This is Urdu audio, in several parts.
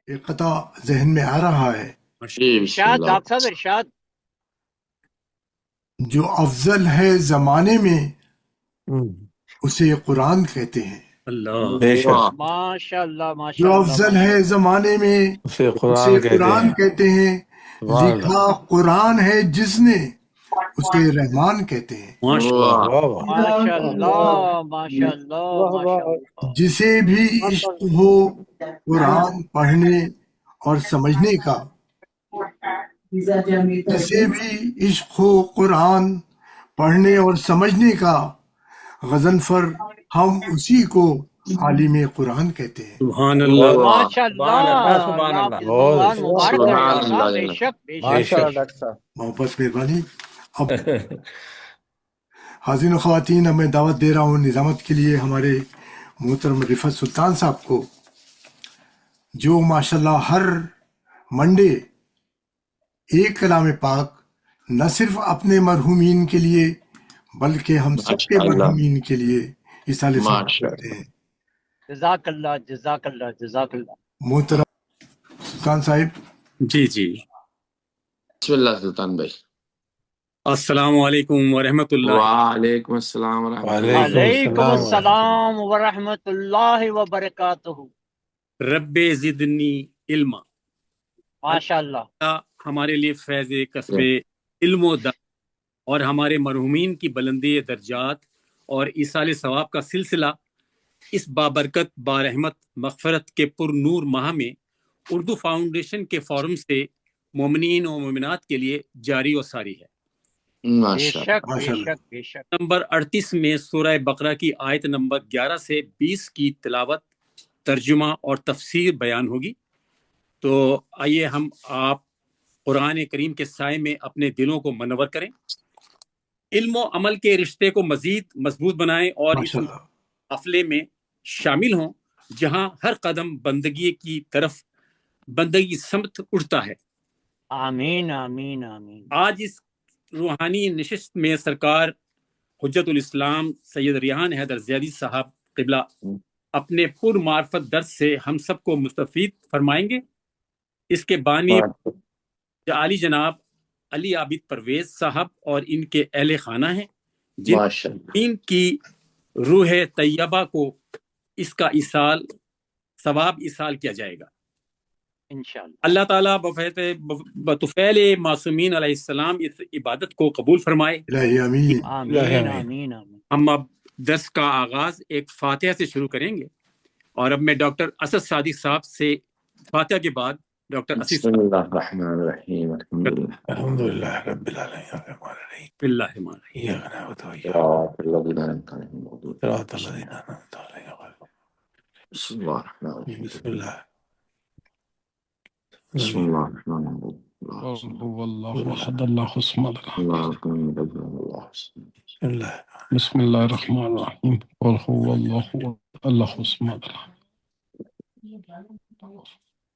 ایک قطع ذہن میں آ رہا ہے، جی بسم ارشاد اللہ۔ ڈاکٹر صاحب ارشاد. جو افضل ہے زمانے میں اسے قرآن کہتے ہیں، اللہ بے شک واہ، ماشاء اللہ ماشاء جو اللہ افضل ماشاء ہے اللہ. زمانے میں اسے اسے قرآن کہتے قرآن ہیں۔ کہتے ہیں، سبحان اللہ، لکھا قرآن ہے جس نے اسے رحمان کہتے ہیں، ماشاء واہ، واہ واہ، ماشاء اللہ ماشاء اللہ ماشاء اللہ. جسے بھی عشق ہو قرآن پڑھنے اور سمجھنے کا، جسے بھی عشق ہو قرآن پڑھنے اور سمجھنے کا، غضنفر ہم اسی کو عالم قرآن کہتے ہیں۔ سبحان اللہ واہ، ماشاء سبحان اللہ. اللہ سبحان اللہ اللہ آپ کی بہت زبان اچھا، مبارک کرے سبحان ڈاکٹر صاحب. اللہ بے جناب۔ شک بے بے شک ماشاء شک، اللہ ڈاکٹر صاحب. محبت مہربانی۔ اب حاضرین و خواتین، اب میں دعوت دے رہا ہوں نظامت کے لیے ہمارے محترم رفعت سلطان صاحب کو، جو ماشاءاللہ ہر منڈے ایک کلام پاک نہ صرف اپنے مرحومین کے لیے بلکہ ہم سب کے ماشاء اللہ، مرحومین کے لیے اصالہ ثواب ماشاء کرتے اللہ۔ ہیں۔ جزاک اللہ جزاک اللہ جزاک اللہ. محترم سلطان صاحب، جی جی، بسم اللہ سلطان بھائی۔ السلام علیکم ورحمۃ اللہ. وعلیکم السلام ورحمۃ اللہ وعلیکم وعلیکم السلام ورحمۃ اللہ۔ السلام ورحمۃ اللہ وبرکاتہ. رب زدنی علما. ماشاء اللہ. اللہ ہمارے لیے فیض کسب علم و دان اور ہمارے مرحومین کی بلندی درجات اور ایصال ثواب کا سلسلہ اس بابرکت بارحمت مغفرت کے پر نور ماہ میں اردو فاؤنڈیشن کے فورم سے مومنین و مومنات کے لیے جاری و ساری ہے۔ بے ماشاء اللہ۔ شک بے ماشاءاللہ، شک بے شک. نمبر 38 میں سورہ بقرہ کی آیت نمبر 11 سے 20 کی تلاوت، ترجمہ اور تفسیر بیان ہوگی۔ تو آئیے ہم آپ قرآن کریم کے سائے میں اپنے دلوں کو منور کریں، علم و عمل کے رشتے کو مزید مضبوط بنائیں اور اس ماشاءاللہ، قافلے میں شامل ہوں جہاں ہر قدم بندگی کی طرف، بندگی سمت اٹھتا ہے۔ آمین آمین آمین. آج اس روحانی نشست میں سرکار حجت الاسلام سید ریحان حیدر زیدی صاحب قبلہ اپنے پر معرفت درس سے ہم سب کو مستفید فرمائیں گے۔ اس کے بانی عالی جناب علی عابد پرویز صاحب اور ان کے اہل خانہ ہیں، جن ماشاء اللہ۔ ان کی روح طیبہ کو اس کا ثواب ایصال کیا جائے گا انشاءاللہ. اللہ تعالیٰ بطفیل معصومین علیہ السلام اس عبادت کو قبول فرمائے۔ الہی امین۔ آمین آمین۔ آمین آمین. ہم اب درس کا آغاز ایک فاتحہ سے شروع کریں گے، اور اب میں ڈاکٹر اسد صادق صاحب سے فاتحہ کے بعد ڈاکٹر اسد بسم اللہ الرحمن الرحیم، الحمد للہ الحمد للہ رب العالمین الرحمن الرحیم بسم اللہ الرحمن الرحیم۔ ایاک نعبد و ایاک صراط الذین انعمت علیہم غیر المغضوب صراط الذین انعمت علیہم۔ بسم اللہ الرحمن الرحیم، بسم اللہ بسم اللہ الرحمن الرحیم، قل هو الله احد الله الصمد اللہ اکبر، اللہ بسم اللہ بسم الله الرحمن الرحيم قل هو الله الصمد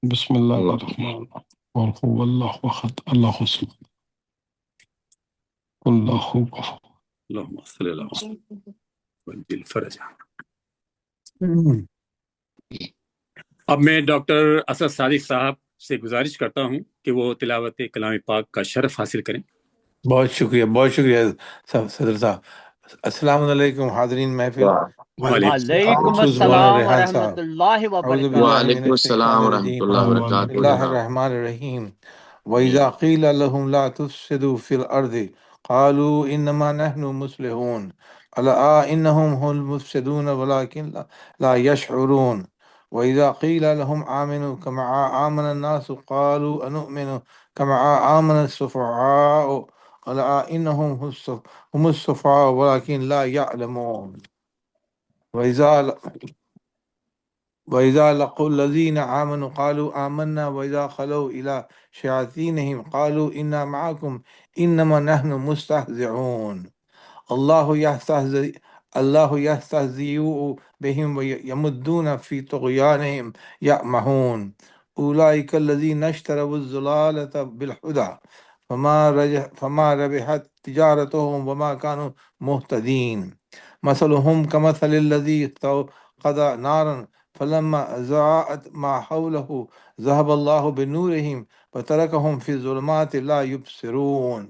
بسم الله اللہ الرحمن الرحيم قل هو الله احد الله الصمد قل الله غفور. اللہم صلی اللہ علیہ وسلم وجل فرجہ۔ اب میں ڈاکٹر اسد صادق صاحب سے گزارش کرتا ہوں کہ وہ تلاوت کلام پاک کا شرف حاصل کریں۔ بہت شکریہ، بہت شکریہ صدر صاحب۔ السلام علیکم حاضرین محفل، وعلیکم خصوص السلام مولانا ریحان ورحمۃ صاحب، اللہ اعوذ وبرکاتہ. باللہ من وعلیکم السلام الشیطان ورحمۃ الرجیم، اللہ بسم وبرکاتہ اللہ جناب۔ الرحمن الرحیم۔ وَإِذَا قِيلَ لَهُمْ لَا تُفْسِدُوا فِي الْأَرْضِ قَالُوا إِنَّمَا نَحْنُ مُصْلِحُونَ أَلَا إِنَّهُمْ هُمُ الْمُفْسِدُونَ وَلَكِنْ لَا يَشْعُرُونَ وَإِذَا قِيلَ لَهُمْ آمِنُوا كَمَا آمَنَ النَّاسُ قَالُوا أَنُؤْمِنُ كَمَا آمَنَ السُّفَهَاءُ أَلَا إِنَّهُمْ هُمُ السُّفَهَاءُ وَلَكِنْ لَا يَعْلَمُونَ وَإِذَا لَقُوا الَّذِينَ آمَنُوا قَالُوا آمَنَّا وَإِذَا خَلَوْا إِلَى شَيَاطِينِهِمْ قَالُوا إِنَّا مَعَكُمْ إِنَّمَا نَحْنُ مُسْتَهْزِئُونَ الله يستهزئ بهم ويمدون في طغيانهم يعمهون أولئك الذين اشتروا الضلالة بالهدى فما ربحت تجارتهم وما كانوا مهتدين مثلهم كمثل الذي استوقد نارا فلما أضاءت ما حوله ذهب الله بنورهم وتركهم في الظلمات لا يبصرون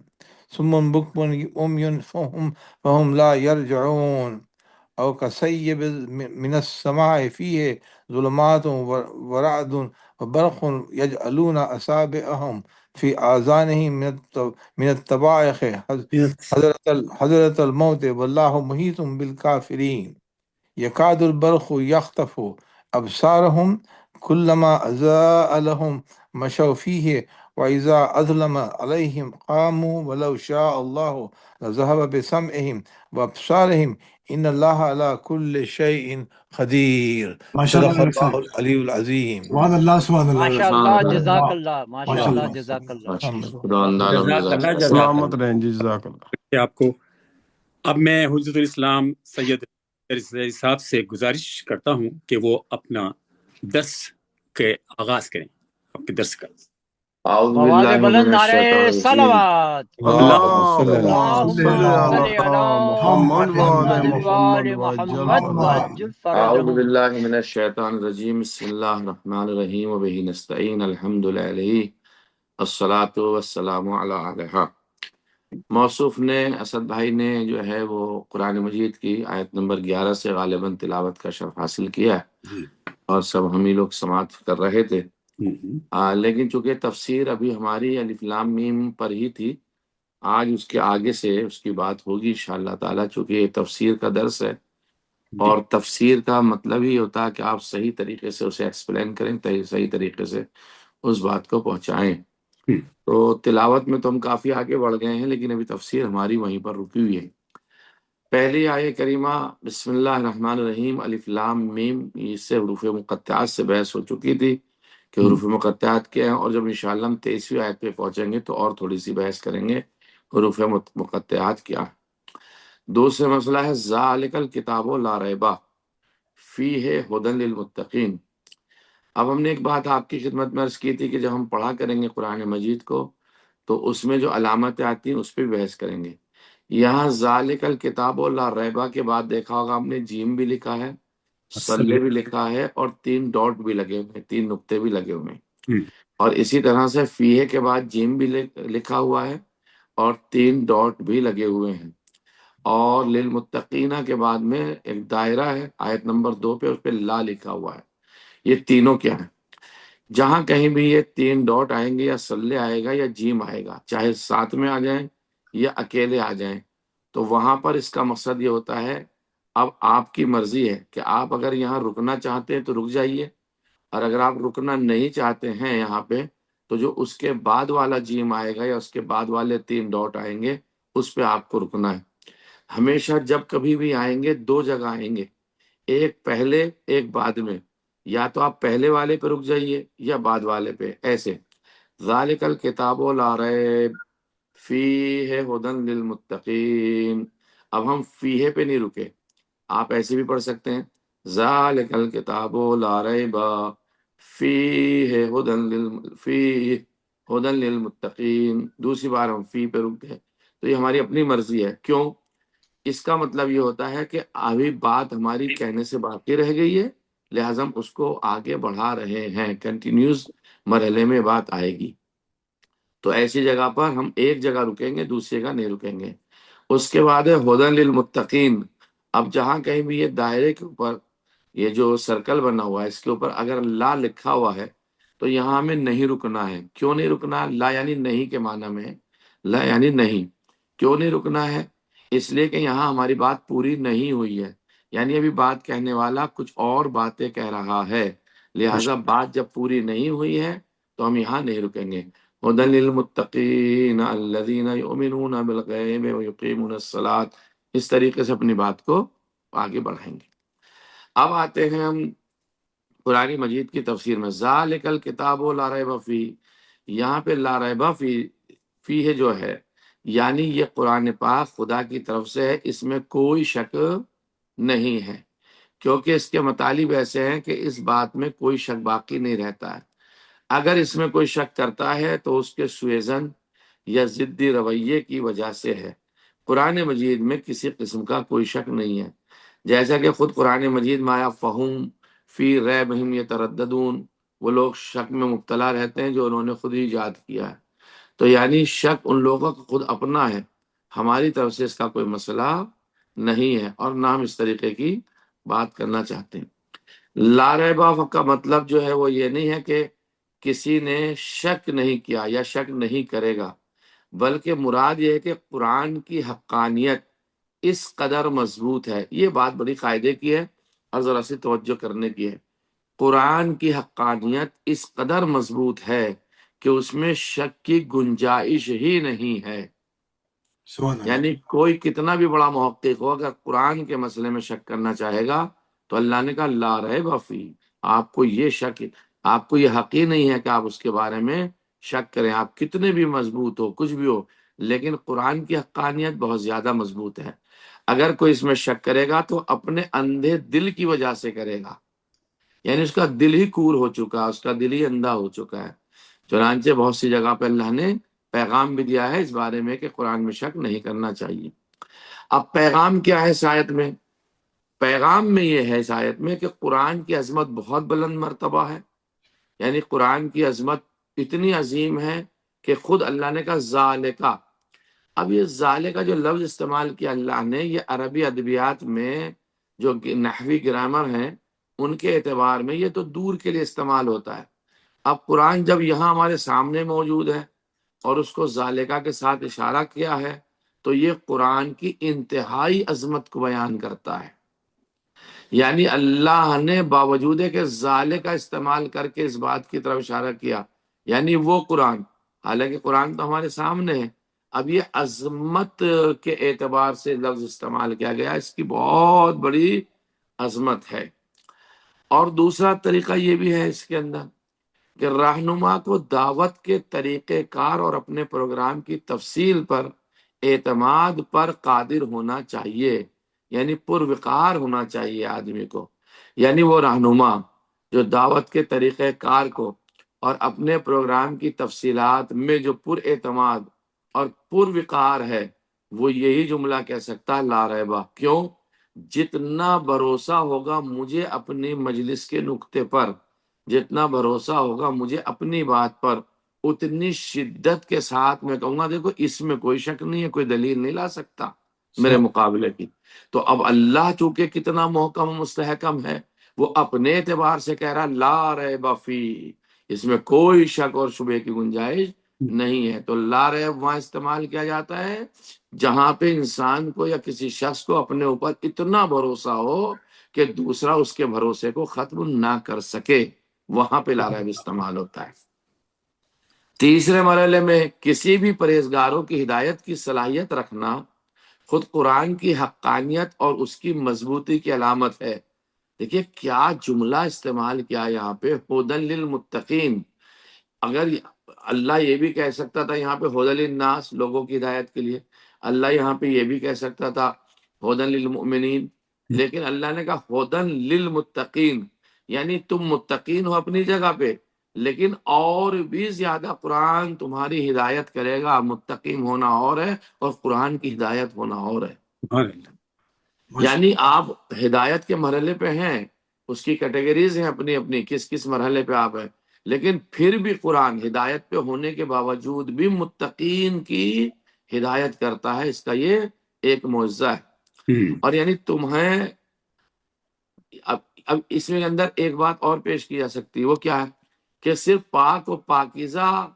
ثم بكم عمي فهم لا يرجعون أو كصيب من السماء فيه ظلمات ورعد وبرق يجعلون أصابعهم في آذانهم من الطبائخ حضرة الموت والله محيط بالكافرين يكاد البرق يخطف أبصارهم كلما أضاء لهم مشوا فيه وإذا أظلم عليهم قاموا ولو شاء الله لذهب بسمعهم وأبصارهم إن الله على كل شيء قدير ماشاءاللہ صدق ڈاکٹر الله صاحب، العلي العظيم سبحان اللہ سبحان اللہ ماشاء ڈاکٹر اللہ صاحب، جزاک واہ، اللہ ماشاء ماشاء اللہ اللہ۔ جزاک اللہ خدا اندازہ جزاک اللہ جزاک سلامت اللہ رہیں جی، جزاک اللہ۔ آپ کو۔ اب میں حجت الاسلام سید صاحب سے گزارش کرتا ہوں کہ وہ اپنا درس کے آغاز کریں، آپ کے درس کا۔ اعوذ بواز باللہ من بلند الشیطان نعرے الرجیم صلوات اللهم صل على اللہم صلی صل اللہ علی محمد وعلى محمد وآل محمد محمد محمد۔ وعجل اعوذ فرجہم۔ باللہ من الشیطان الرجیم بسم اللہ الرحمن الرحیم وبہ نستعین الحمد للہ الصلاۃ والسلام علی علیہ۔ موصوف نے اسد بھائی نے جو ہے وہ قرآن مجید کی آیت نمبر 11 سے غالباً تلاوت کا شرف حاصل کیا ہے جی اور سب ہم ہی لوگ سماعت کر رہے تھے، ہوں۔ لیکن چونکہ تفسیر ابھی ہماری الف لام میم پر ہی تھی، آج اس کے آگے سے اس کی بات ہوگی انشاءاللہ تعالیٰ، چونکہ یہ تفسیر کا درس ہے اور تفسیر کا مطلب ہی ہوتا ہے کہ آپ صحیح طریقے سے اسے ایکسپلین کریں، صحیح طریقے سے اس بات کو پہنچائیں۔ تو تلاوت میں تو ہم کافی آگے بڑھ گئے ہیں، لیکن ابھی تفسیر ہماری وہیں پر رکی ہوئی ہے۔ پہلی آیہ کریمہ بسم اللہ الرحمن الرحیم الف لام میم، اس سے حروف مقطعات سے بحث ہو چکی تھی کہ حروف مقطعات کیا ہیں، اور جب انشاءاللہ ہم 23ویں آیت پہ پہنچیں گے تو اور تھوڑی سی بحث کریں گے حروف مقطعات کیا ہے۔ دوسرا مسئلہ ہے ذالک الکتاب لا ریب فیہ ھدی للمتقین۔ اب ہم نے ایک بات آپ کی خدمت میں عرض کی تھی کہ جب ہم پڑھا کریں گے قرآن مجید کو تو اس میں جو علامتیں آتی ہیں اس پہ بحث کریں گے۔ یہاں ذالک الکتاب لا ریب کے بعد دیکھا ہوگا ہم نے جیم بھی لکھا ہے، صلے بھی لکھا ہے، اور 3 ڈاٹ بھی لگے ہوئے ہیں، 3 نقطے بھی لگے ہوئے ہیں، اور اسی طرح سے فیہ کے بعد جیم بھی لکھا ہوا ہے اور 3 ڈاٹ بھی لگے ہوئے ہیں، اور للمتقینہ کے بعد میں ایک دائرہ ہے آیت نمبر 2 پہ، اس پہ لا لکھا ہوا ہے۔ یہ تینوں کیا ہیں؟ جہاں کہیں بھی یہ 3 ڈاٹ آئیں گے یا صلے آئے گا یا جیم آئے گا، چاہے ساتھ میں آ جائیں یا اکیلے آ جائیں، تو وہاں پر اس کا مقصد یہ ہوتا ہے اب آپ کی مرضی ہے کہ آپ اگر یہاں رکنا چاہتے ہیں تو رک جائیے، اور اگر آپ رکنا نہیں چاہتے ہیں یہاں پہ تو جو اس کے بعد والا جیم آئے گا یا اس کے بعد والے 3 ڈاٹ آئیں گے اس پہ آپ کو رکنا ہے۔ ہمیشہ جب کبھی بھی آئیں گے 2 جگہ آئیں گے، ایک پہلے ایک بعد میں، یا تو آپ پہلے والے پہ رک جائیے یا بعد والے پہ، ایسے۔ ذالک الکتاب لا ریب فیہ ھدی للمتقین۔ اب ہم فیہ پہ نہیں رکے، آپ ایسے بھی پڑھ سکتے ہیں ذالک الکتاب لا ریب فیہ ھدی للمتقین، دوسری بار ہم فی پہ رک گئے، تو یہ ہماری اپنی مرضی ہے۔ کیوں؟ اس کا مطلب یہ ہوتا ہے کہ ابھی بات ہماری کہنے سے باقی رہ گئی ہے، لہٰذا ہم اس کو آگے بڑھا رہے ہیں، کنٹینیوز مرحلے میں بات آئے گی، تو ایسی جگہ پر ہم ایک جگہ رکیں گے، دوسری جگہ نہیں رکیں گے۔ اس کے بعد ہے ھدی للمتقین۔ اب جہاں کہیں بھی یہ دائرے کے اوپر یہ جو سرکل بنا ہوا ہے اس کے اوپر اگر لا لکھا ہوا ہے تو یہاں ہمیں نہیں رکنا ہے۔ کیوں نہیں رکنا؟ لا یعنی نہیں کے معنی میں، لا یعنی نہیں۔ کیوں نہیں رکنا ہے؟ اس لیے کہ یہاں ہماری بات پوری نہیں ہوئی ہے، یعنی ابھی بات کہنے والا کچھ اور باتیں کہہ رہا ہے، لہٰذا بات جب پوری نہیں ہوئی ہے تو ہم یہاں نہیں رکیں گے۔ ھدی للمتقین الذین یؤمنون بالغیب ویقیمون الصلاۃ، اس طریقے سے اپنی بات کو آگے بڑھائیں گے۔ اب آتے ہیں ہم قرآن مجید کی تفسیر میں۔ ذالک الکتاب لا ریب فیہ، یہاں پہ لا ریب فیہ جو ہے یعنی یہ قرآن پاک خدا کی طرف سے ہے، اس میں کوئی شک نہیں ہے، کیونکہ اس کے مطالب ایسے ہیں کہ اس بات میں کوئی شک باقی نہیں رہتا ہے۔ اگر اس میں کوئی شک کرتا ہے تو اس کے سوئزن یا ضدی رویے کی وجہ سے ہے۔ قرآن مجید میں کسی قسم کا کوئی شک نہیں ہے، جیسا کہ خود قرآن مجید میں آیا فہم فی ریبہم یترددون، وہ لوگ شک میں مبتلا رہتے ہیں جو انہوں نے خود ہی ایجاد کیا ہے۔ تو یعنی شک ان لوگوں کا خود اپنا ہے، ہماری طرف سے اس کا کوئی مسئلہ نہیں ہے، اور نہ ہم اس طریقے کی بات کرنا چاہتے ہیں۔ لا ریبہ کا مطلب جو ہے وہ یہ نہیں ہے کہ کسی نے شک نہیں کیا یا شک نہیں کرے گا، بلکہ مراد یہ ہے کہ قرآن کی حقانیت اس قدر مضبوط ہے۔ یہ بات بڑی قاعدے کی ہے اور ذرا سی توجہ کرنے کی ہے۔ قرآن کی حقانیت اس قدر مضبوط ہے کہ اس میں شک کی گنجائش ہی نہیں ہے۔ سبحان اللہ۔ یعنی کوئی کتنا بھی بڑا محقق ہو، اگر قرآن کے مسئلے میں شک کرنا چاہے گا تو اللہ نے کہا لا ریب فی، آپ کو یہ شک، آپ کو یہ حق ہی نہیں ہے کہ آپ اس کے بارے میں شک کریں، آپ کتنے بھی مضبوط ہو، کچھ بھی ہو، لیکن قرآن کی حقانیت بہت زیادہ مضبوط ہے۔ اگر کوئی اس میں شک کرے گا تو اپنے اندھے دل کی وجہ سے کرے گا، یعنی اس کا دل ہی کور ہو چکا ہے، اس کا دل ہی اندھا ہو چکا ہے۔ چنانچہ بہت سی جگہ پہ اللہ نے پیغام بھی دیا ہے اس بارے میں کہ قرآن میں شک نہیں کرنا چاہیے۔ اب پیغام کیا ہے اس آیت میں؟ پیغام میں یہ ہے اس آیت میں کہ قرآن کی عظمت بہت بلند مرتبہ ہے، یعنی قرآن کی عظمت اتنی عظیم ہے کہ خود اللہ نے کہا ذالکا۔ اب یہ ذالکا جو لفظ استعمال کیا اللہ نے، یہ عربی ادبیات میں جو نحوی گرامر ہیں ان کے اعتبار میں یہ تو دور کے لیے استعمال ہوتا ہے۔ اب قرآن جب یہاں ہمارے سامنے موجود ہے اور اس کو ذالکا کے ساتھ اشارہ کیا ہے تو یہ قرآن کی انتہائی عظمت کو بیان کرتا ہے۔ یعنی اللہ نے باوجود کہ ذالکا استعمال کر کے اس بات کی طرف اشارہ کیا، یعنی وہ قرآن، حالانکہ قرآن تو ہمارے سامنے ہے، اب یہ عظمت کے اعتبار سے لفظ استعمال کیا گیا، اس کی بہت بڑی عظمت ہے۔ اور دوسرا طریقہ یہ بھی ہے اس کے اندر کہ رہنما کو دعوت کے طریقہ کار اور اپنے پروگرام کی تفصیل پر اعتماد پر قادر ہونا چاہیے، یعنی پروقار ہونا چاہیے آدمی کو۔ یعنی وہ رہنما جو دعوت کے طریقہ کار کو اور اپنے پروگرام کی تفصیلات میں جو پر اعتماد اور پروقار ہے، وہ یہی جملہ کہہ سکتا ہے لا ریبہ۔ کیوں؟ جتنا بھروسہ ہوگا مجھے اپنی مجلس کے نقطے پر، جتنا بھروسہ ہوگا مجھے اپنی بات پر، اتنی شدت کے ساتھ میں کہوں گا دیکھو اس میں کوئی شک نہیں ہے، کوئی دلیل نہیں لا سکتا میرے مقابلے کی۔ تو اب اللہ چونکہ کتنا محکم و مستحکم ہے، وہ اپنے اعتبار سے کہہ رہا لا ریب فی، اس میں کوئی شک اور شبہ کی گنجائش نہیں ہے۔ تو لا ریب وہاں استعمال کیا جاتا ہے جہاں پہ انسان کو یا کسی شخص کو اپنے اوپر اتنا بھروسہ ہو کہ دوسرا اس کے بھروسے کو ختم نہ کر سکے، وہاں پہ لا ریب استعمال ہوتا ہے۔ تیسرے مرحلے میں کسی بھی پرہیزگاروں کی ہدایت کی صلاحیت رکھنا خود قرآن کی حقانیت اور اس کی مضبوطی کی علامت ہے۔ دیکھیے کیا جملہ استعمال کیا یہاں پہ، ہدی للمتقین۔ اگر اللہ یہ بھی کہہ سکتا تھا یہاں پہ ہدی للناس، لوگوں کی ہدایت کے لیے، اللہ یہاں پہ یہ بھی کہہ سکتا تھا ہدی للمؤمنین، لیکن اللہ نے کہا ہدی للمتقین، یعنی تم متقین ہو اپنی جگہ پہ، لیکن اور بھی زیادہ قرآن تمہاری ہدایت کرے گا۔ متقین ہونا اور ہے اور قرآن کی ہدایت ہونا اور ہے۔ یعنی آپ ہدایت کے مرحلے پہ ہیں، اس کی کیٹیگریز ہیں اپنی اپنی، کس کس مرحلے پہ آپ ہیں، لیکن پھر بھی قرآن ہدایت پہ ہونے کے باوجود بھی متقین کی ہدایت کرتا ہے، اس کا یہ ایک معجزہ ہے۔ اور یعنی تمہیں اب اس میں اندر ایک بات اور پیش کی جا سکتی ہے، وہ کیا ہے کہ صرف پاک و پاکیزہ،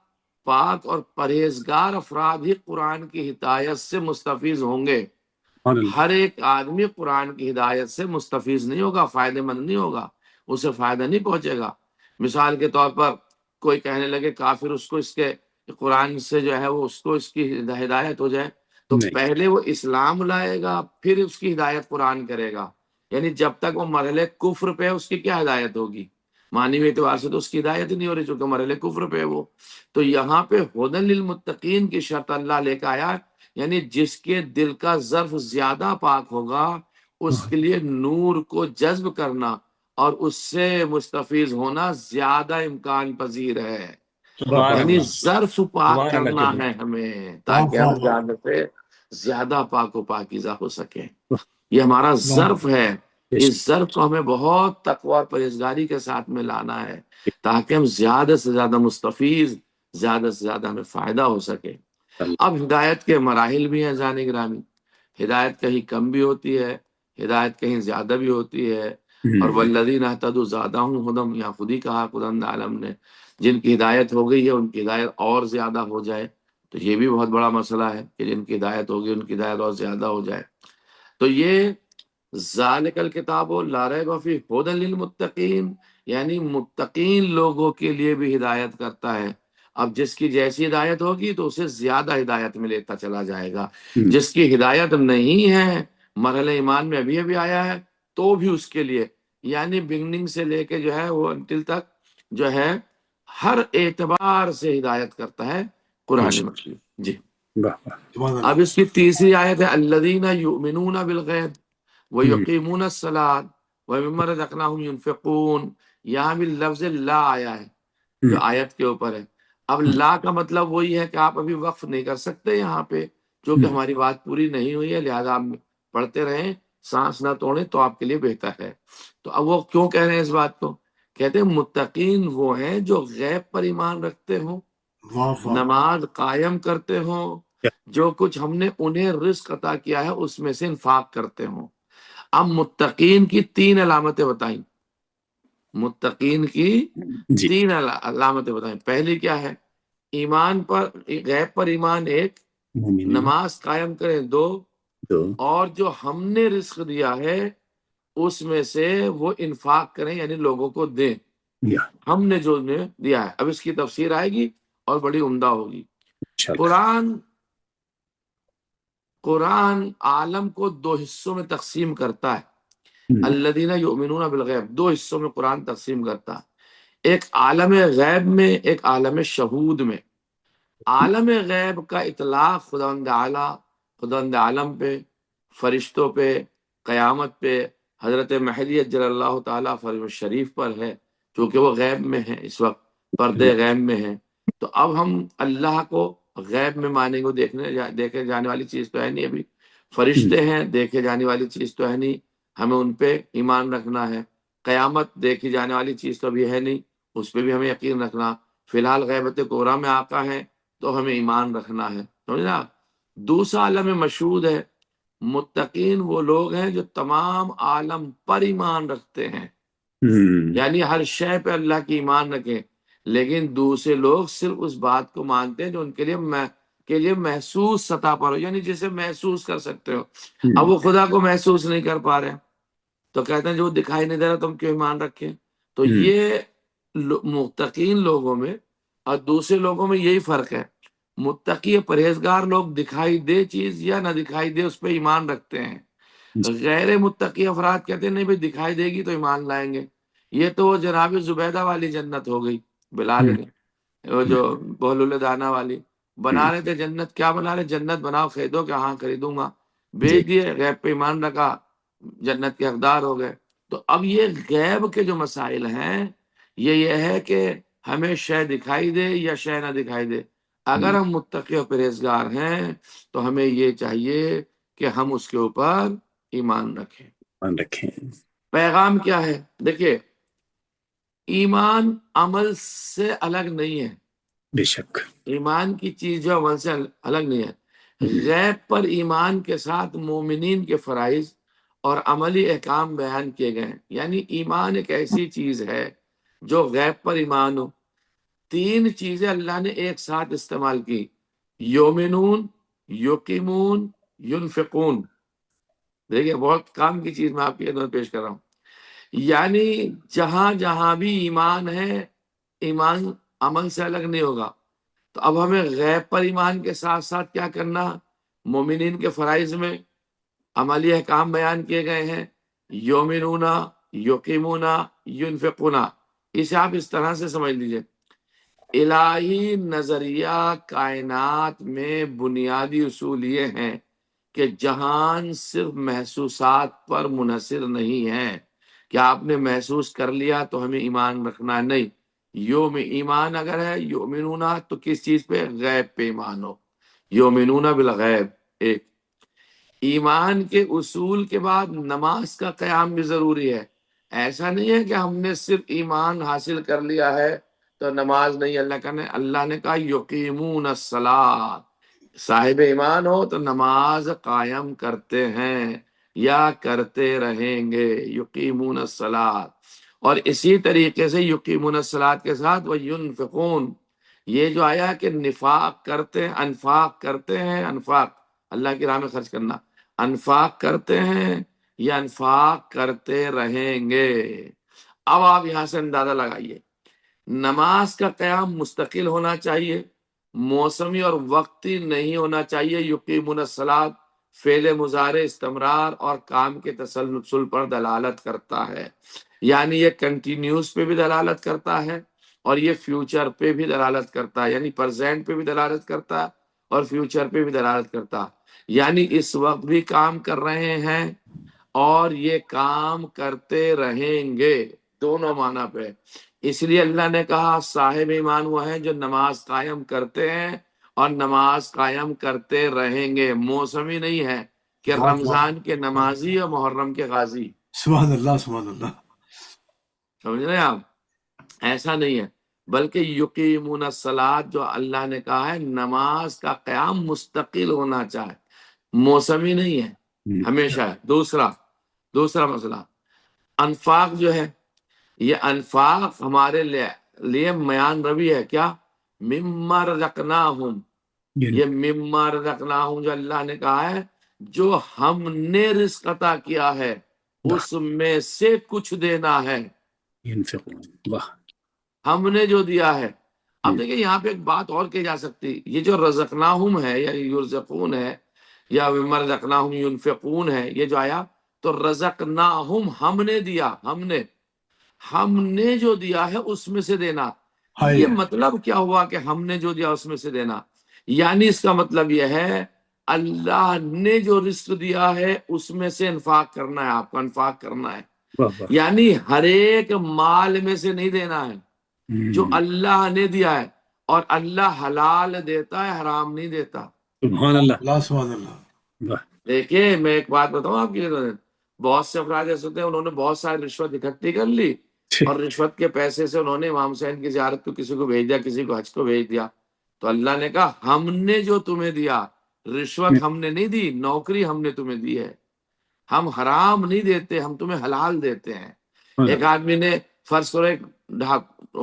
پاک اور پرہیزگار افراد ہی قرآن کی ہدایت سے مستفیض ہوں گے۔ ہر ایک آدمی قرآن کی ہدایت سے مستفیض نہیں ہوگا، فائدہ مند نہیں ہوگا، اسے فائدہ نہیں پہنچے گا۔ مثال کے طور پر کوئی کہنے لگے کافر اس کو اس کے قرآن سے جو ہے وہ اس کو اس کی ہدایت ہو جائے، تو پہلے وہ اسلام لائے گا پھر اس کی ہدایت قرآن کرے گا۔ یعنی جب تک وہ مرحلے کفر پہ ہے اس کی کیا ہدایت ہوگی؟ معنی اعتبار سے تو اس کی ہدایت ہی نہیں ہو رہی چونکہ مرحلے کفر پہ ہے وہ۔ تو یہاں پہ ہدی للمتقین کی شرط اللہ لے کے آیا، یعنی جس کے دل کا ظرف زیادہ پاک ہوگا اس کے لیے نور کو جذب کرنا اور اس سے مستفیض ہونا زیادہ امکان پذیر ہے۔ یعنی ظرف پاک کرنا ہے ہمیں تاکہ ہم زیادہ سے زیادہ پاک و پاکیزہ ہو سکیں، یہ ہمارا ظرف ہے۔ اس ضرب کو ہمیں بہت تقوی اور پرہیزگاری کے ساتھ میں لانا ہے تاکہ ہم زیادہ سے زیادہ مستفیض، زیادہ سے زیادہ ہمیں فائدہ ہو سکے۔ اب ہدایت کے مراحل بھی ہیں جان گرامی، ہدایت کہیں کم بھی ہوتی ہے، ہدایت کہیں زیادہ بھی ہوتی ہے، اور والذین اہتدوا زادہم ہدی، یا خود ہی کہا خداوند عالم نے جن کی ہدایت ہو گئی ہے ان کی ہدایت اور زیادہ ہو جائے، تو یہ بھی بہت بڑا مسئلہ ہے کہ جن کی ہدایت ہوگی ان کی ہدایت اور زیادہ ہو جائے۔ تو یہ ذالک الکتاب لا ریب فیہ ھدی للمتقین، یعنی متقین لوگوں کے لیے بھی ہدایت کرتا ہے۔ اب جس کی جیسی ہدایت ہوگی تو اسے زیادہ ہدایت میں لیتا چلا جائے گا، جس کی ہدایت نہیں ہے، مرحلہ ایمان میں ابھی ابھی آیا ہے، تو بھی اس کے لیے، یعنی بگننگ سے لے کے جو ہے وہ انٹل تک جو ہے ہر اعتبار سے ہدایت کرتا ہے قرآن مجید۔ جی سبحان اب اللہ۔ اس کی تیسری آیت ہے الذین یؤمنون بالغیب ویقیمون الصلاۃ ومما رزقناہم ینفقون، یہاں بھی لفظ لا آیا ہے جو آیت کے اوپر ہے۔ اب لا کا مطلب وہی ہے کہ آپ ابھی وقف نہیں کر سکتے یہاں پہ، کیونکہ ہماری بات پوری نہیں ہوئی ہے، لہذا آپ پڑھتے رہیں، سانس نہ توڑیں تو آپ کے لیے بہتر ہے۔ تو اب وہ کیوں کہہ رہے ہیں اس بات کو؟ کہتے ہیں متقین وہ ہیں جو غیب پر ایمان رکھتے ہوں، واہ واہ، نماز قائم کرتے ہوں، جو کچھ ہم نے انہیں رزق عطا کیا ہے اس میں سے انفاق کرتے ہوں۔ اب متقین کی تین علامتیں بتائیں، متقین کی تین علامتیں بتائیں۔ پہلی کیا ہے؟ ایمان پر، غیب پر ایمان ایک، نماز قائم کریں دو، اور جو ہم نے رزق دیا ہے اس میں سے وہ انفاق کریں، یعنی لوگوں کو دیں، ہم نے جو نے دیا ہے۔ اب اس کی تفسیر آئے گی اور بڑی عمدہ ہوگی۔ قرآن عالم کو دو حصوں میں تقسیم کرتا ہے، الذین یؤمنون بالغیب، دو حصوں میں قرآن تقسیم کرتا ہے، ایک عالم غیب میں، ایک عالم شہود میں۔ عالم غیب کا اطلاق خداوند عالم پہ، فرشتوں پہ، قیامت پہ، حضرت مہدی اجل اللہ تعالیٰ فرم الشریف پر ہے، کیونکہ وہ غیب میں ہے، اس وقت پردے غیب میں ہے۔ تو اب ہم اللہ کو غیب میں مانیں گے، دیکھے جانے والی چیز تو ہے نہیں ابھی، فرشتے ہیں دیکھے جانے والی چیز تو ہے نہیں، ہمیں ان پہ ایمان رکھنا ہے۔ قیامت دیکھی جانے والی چیز تو ابھی ہے نہیں، اس پہ بھی ہمیں یقین رکھنا۔ فی الحال غیبت کبریٰ میں آقا ہے تو ہمیں ایمان رکھنا ہے، سمجھنا۔ دوسرا عالم مشہود ہے، متقین وہ لوگ ہیں جو تمام عالم پر ایمان رکھتے ہیں، یعنی ہر شے پہ اللہ کی ایمان رکھیں، لیکن دوسرے لوگ صرف اس بات کو مانتے ہیں جو ان کے لیے محسوس سطح پر ہو، یعنی جسے محسوس کر سکتے ہو۔ اب وہ خدا کو محسوس نہیں کر پا رہے تو کہتے ہیں جو دکھائی نہیں دے رہا تم کیوں ایمان رکھیں؟ تو یہ متقین لوگوں میں اور دوسرے لوگوں میں یہی فرق ہے۔ متقی پرہیزگار لوگ دکھائی دے چیز یا نہ دکھائی دے اس پہ ایمان رکھتے ہیں، غیر متقی افراد کہتے ہیں نہیں بھائی دکھائی دے گی تو ایمان لائیں گے۔ یہ تو وہ جناب زبیدہ والی جنت ہو گئی، بلال نے وہ جو بہلول دانا والی بنا رہے تھے جنت، کیا بنا رہے؟ جنت بناؤ، خریدو کہ ہاں خریدوں گا، بیچ دیے، غیب پہ ایمان رکھا، جنت کے حقدار ہو گئے۔ تو اب یہ غیب کے جو مسائل ہیں یہ ہے کہ ہمیں شے دکھائی دے یا شے نہ دکھائی دے، اگر ہم متقی و پرہیزگار ہیں تو ہمیں یہ چاہیے کہ ہم اس کے اوپر ایمان رکھیں۔ پیغام کیا ہے؟ دیکھیے، ایمان عمل سے الگ نہیں ہے، بے شک ایمان کی چیز جو عمل سے الگ نہیں ہے۔ غیب پر ایمان کے ساتھ مومنین کے فرائض اور عملی احکام بیان کیے گئے ہیں، یعنی ایمان ایک ایسی چیز ہے جو غیب پر ایمان ہو۔ تین چیزیں اللہ نے ایک ساتھ استعمال کی، یومنون، یقیمون، ینفقون۔ دیکھیے بہت کام کی چیز میں آپ کی خدمت پیش کر رہا ہوں، یعنی جہاں جہاں بھی ایمان ہے، ایمان عمل سے الگ نہیں ہوگا۔ تو اب ہمیں غیب پر ایمان کے ساتھ ساتھ کیا کرنا؟ مومنین کے فرائض میں عملی احکام بیان کیے گئے ہیں، یومنون، یقیمون، ینفقون۔ اسے آپ اس طرح سے سمجھ لیجئے، الہی نظریہ کائنات میں بنیادی اصول یہ ہیں کہ جہان صرف محسوسات پر منحصر نہیں ہے کہ آپ نے محسوس کر لیا تو ہمیں ایمان رکھنا ہے، نہیں۔ یوم ایمان اگر ہے یومنون تو کس چیز پہ؟ غیب پہ ایمان ہو، یومنون بالغیب ایک۔ ایمان کے اصول کے بعد نماز کا قیام بھی ضروری ہے۔ ایسا نہیں ہے کہ ہم نے صرف ایمان حاصل کر لیا ہے تو نماز نہیں۔ اللہ نے کہا یقیمون الصلاۃ، صاحب ایمان ہو تو نماز قائم کرتے ہیں یا کرتے رہیں گے، یقیمون الصلاۃ۔ اور اسی طریقے سے یقیمون الصلاۃ کے ساتھ وینفقون، یہ جو آیا کہ نفاق کرتے ہیں، انفاق کرتے ہیں، انفاق اللہ کی راہ میں خرچ کرنا، انفاق کرتے ہیں یا انفاق کرتے رہیں گے۔ اب آپ یہاں سے اندازہ لگائیے، نماز کا قیام مستقل ہونا چاہیے، موسمی اور وقتی نہیں ہونا چاہیے۔ یقیمون الصلاۃ فعل مضارع استمرار اور کام کے تسلسل پر دلالت کرتا ہے، یعنی یہ کنٹینیوس پہ بھی دلالت کرتا ہے اور یہ فیوچر پہ بھی دلالت کرتا ہے، یعنی پرزینٹ پہ بھی دلالت کرتا ہے اور فیوچر پہ بھی دلالت کرتا ہے، یعنی اس وقت بھی کام کر رہے ہیں اور یہ کام کرتے رہیں گے، دونوں معنی پہ۔ اس لیے اللہ نے کہا صاحب ایمان وہ ہیں جو نماز قائم کرتے ہیں اور نماز قائم کرتے رہیں گے۔ موسمی نہیں ہے کہ رمضان کے نمازی اور محرم کے غازی، سبحان اللہ سبحان اللہ۔ سمجھ رہے ہیں آپ؟ ایسا نہیں ہے، بلکہ یقیمون الصلاۃ جو اللہ نے کہا ہے نماز کا قیام مستقل ہونا چاہے، موسمی نہیں ہے، ہمیشہ ہے۔ دوسرا مسئلہ انفاق جو ہے، یہ انفاق ہمارے لیے میان روی ہے، کیا؟ مما رزقناہم، یہ مما رزقناہم جو اللہ نے کہا ہے جو ہم نے رزق عطا کیا ہے اس میں سے کچھ دینا ہے، ينفقون واہ ہم نے جو دیا ہے۔ اب دیکھیں یہاں پہ ایک بات اور کی جا سکتی، یہ جو رزقناہم ہے یا یرزقون ہے یا مما رزقناہم ينفقون ہے، یہ جو آیا تو رزقناہم ہم نے دیا، ہم نے جو دیا ہے اس میں سے دینا۔ یہ مطلب کیا ہوا کہ ہم نے جو دیا اس میں سے دینا؟ یعنی اس کا مطلب یہ ہے اللہ نے جو رزق دیا ہے اس میں سے انفاق کرنا ہے، آپ کو انفاق کرنا ہے، یعنی ہر ایک مال میں سے نہیں دینا ہے، جو اللہ نے دیا ہے، اور اللہ حلال دیتا ہے، حرام نہیں دیتا۔ سبحان اللہ اللہ سبحان اللہ۔ دیکھیں میں ایک بات بتاؤں آپ کی، بہت سے افراد ایسے ہوتے ہیں انہوں نے بہت ساری رشوت اکٹھی کر لی اور رشوت کے پیسے سے انہوں نے امام حسین کی زیارت کو کسی کو بھیج دیا، کسی کو حج کو بھیج دیا، تو اللہ نے کہا ہم نے جو تمہیں دیا، رشوت ہم نے نہیں دی، نوکری ہم نے تمہیں دی ہے، ہم حرام نہیں دیتے، ہم تمہیں حلال دیتے ہیں۔ ایک آدمی نے فرض کرو ایک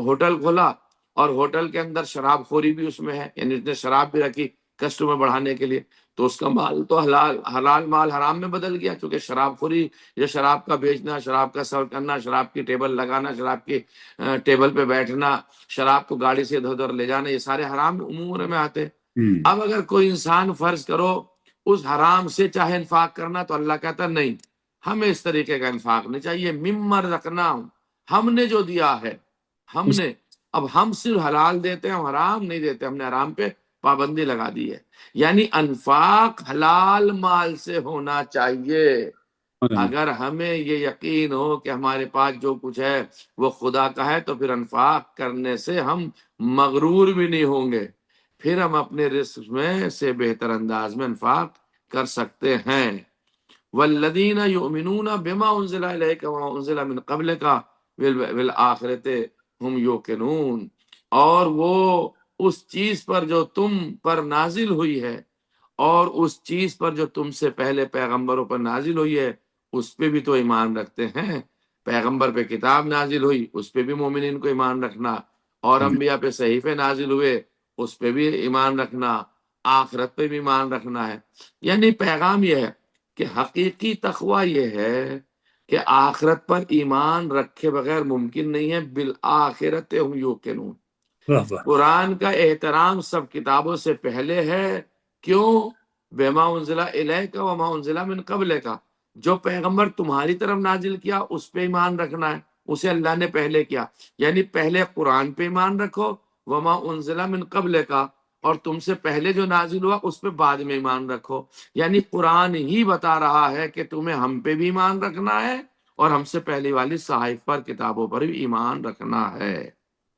ہوٹل کھولا اور ہوٹل کے اندر شراب خوری بھی اس میں ہے، یعنی اس نے شراب بھی رکھی کسٹمر بڑھانے کے لیے، تو اس کا مال تو حلال مال حرام میں بدل گیا، چونکہ شراب خوری یا شراب کا بیچنا، شراب کا سرو کرنا، شراب کی ٹیبل لگانا، شراب کی ٹیبل پہ بیٹھنا، شراب کو گاڑی سے ادھر ادھر لے جانا، یہ سارے حرام امور میں آتے ہیں۔ اب اگر کوئی انسان فرض کرو اس حرام سے چاہے انفاق کرنا، تو اللہ کہتا نہیں ہمیں اس طریقے کا انفاق نہیں چاہیے، مما رزقناہم ہم نے جو دیا ہے، ہم نے، اب ہم صرف حلال دیتے ہیں، ہم حرام نہیں دیتے، ہم نے حرام پہ پابندی لگا دی ہے، یعنی انفاق حلال مال سے ہونا چاہیے۔ اگر ہمیں یہ یقین ہو کہ ہمارے پاس جو کچھ ہے وہ خدا کا ہے، تو پھر انفاق کرنے سے ہم مغرور بھی نہیں ہوں گے، پھر ہم اپنے رزق میں سے بہتر انداز میں انفاق کر سکتے ہیں۔ والذین یؤمنون بما انزل الیک وما انزل من قبلک والآخرۃ ہم یوقنون، اور وہ اس چیز پر جو تم پر نازل ہوئی ہے اور اس چیز پر جو تم سے پہلے پیغمبروں پر نازل ہوئی ہے اس پہ بھی تو ایمان رکھتے ہیں۔ پیغمبر پہ کتاب نازل ہوئی اس پہ بھی مومنین کو ایمان رکھنا، اور انبیاء پہ صحیفے نازل ہوئے اس پہ بھی ایمان رکھنا، آخرت پہ بھی ایمان رکھنا ہے۔ یعنی پیغام یہ ہے کہ حقیقی تقویٰ یہ ہے کہ آخرت پر ایمان رکھے بغیر ممکن نہیں ہے، بالآخرت ہم یوقنون۔ قرآن کا احترام سب کتابوں سے پہلے ہے، کیوں؟ بما انزل الیک وما انزل من قبلک، جو پیغمبر تمہاری طرف نازل کیا اس پہ ایمان رکھنا ہے، اسے اللہ نے پہلے کیا، یعنی پہلے قرآن پہ ایمان رکھو، وما انزل من قبلک، اور تم سے پہلے جو نازل ہوا اس پہ بعد میں ایمان رکھو، یعنی قرآن ہی بتا رہا ہے کہ تمہیں ہم پہ بھی ایمان رکھنا ہے اور ہم سے پہلی والی صحائف پر، کتابوں پر بھی ایمان رکھنا ہے۔